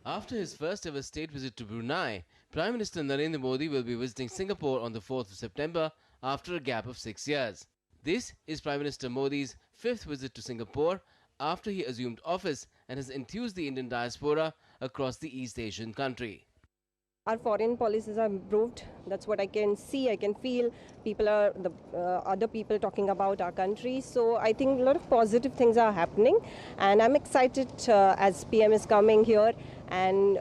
After his first ever state visit to Brunei, Prime Minister Narendra Modi will be visiting Singapore on the 4th of September after a gap of 6 years. This is Prime Minister Modi's fifth visit to Singapore after he assumed office and has enthused the Indian diaspora across the East Asian country. Our foreign policies are improved. That's what I can see, I can feel. People are, other people talking about our country. So I think a lot of positive things are happening. And I'm excited as PM is coming here. And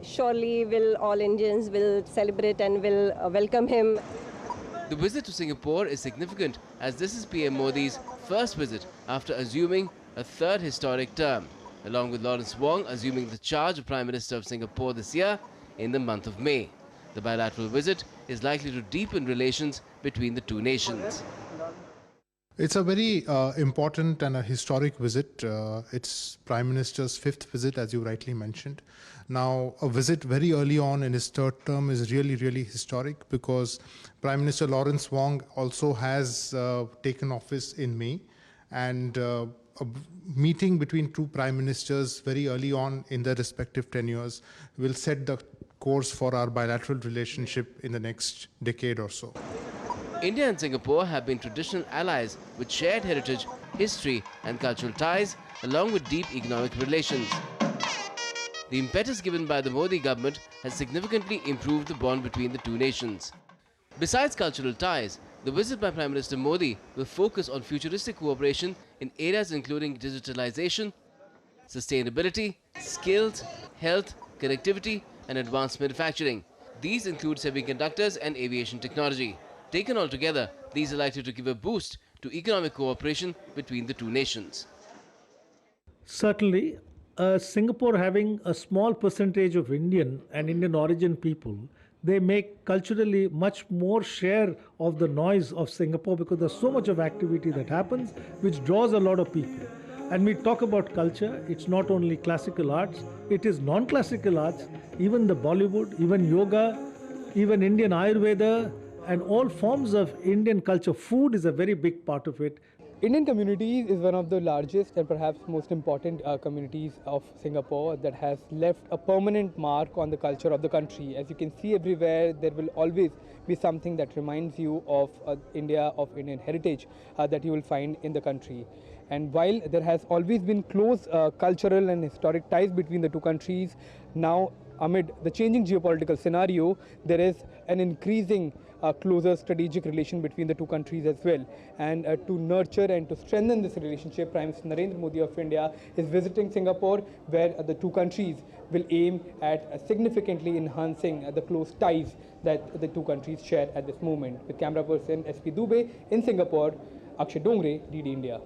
surely all Indians will celebrate and will welcome him. The visit to Singapore is significant as this is PM Modi's first visit after assuming a third historic term, along with Lawrence Wong assuming the charge of Prime Minister of Singapore this year in the month of May. The bilateral visit is likely to deepen relations between the two nations. It's a very important and a historic visit. It's Prime Minister's fifth visit, as you rightly mentioned. Now, a visit very early on in his third term is really, really historic because Prime Minister Lawrence Wong also has taken office in May, and a meeting between two prime ministers very early on in their respective tenures will set the course for our bilateral relationship in the next decade or so. India and Singapore have been traditional allies with shared heritage, history and cultural ties, along with deep economic relations. The impetus given by the Modi government has significantly improved the bond between the two nations. Besides cultural ties, the visit by Prime Minister Modi will focus on futuristic cooperation in areas including digitalization, sustainability, skills, health, connectivity and advanced manufacturing. These include semiconductors and aviation technology. Taken all together, these are likely to give a boost to economic cooperation between the two nations. Certainly, Singapore having a small percentage of Indian and Indian origin people, they make culturally much more share of the noise of Singapore because there's so much of activity that happens which draws a lot of people. And we talk about culture, it's not only classical arts, it is non-classical arts, even the Bollywood, even yoga, even Indian Ayurveda, and all forms of Indian culture. Food is a very big part of it. Indian communities is one of the largest and perhaps most important communities of Singapore that has left a permanent mark on the culture of the country. As you can see everywhere, there will always be something that reminds you of India, of Indian heritage that you will find in the country. And while there has always been close cultural and historic ties between the two countries, now amid the changing geopolitical scenario, there is an increasing closer strategic relation between the two countries as well. And to nurture and to strengthen this relationship, Prime Minister Narendra Modi of India is visiting Singapore, where the two countries will aim at significantly enhancing the close ties that the two countries share at this moment. With camera person SP Dubey in Singapore, Akshay Dongre, DD India.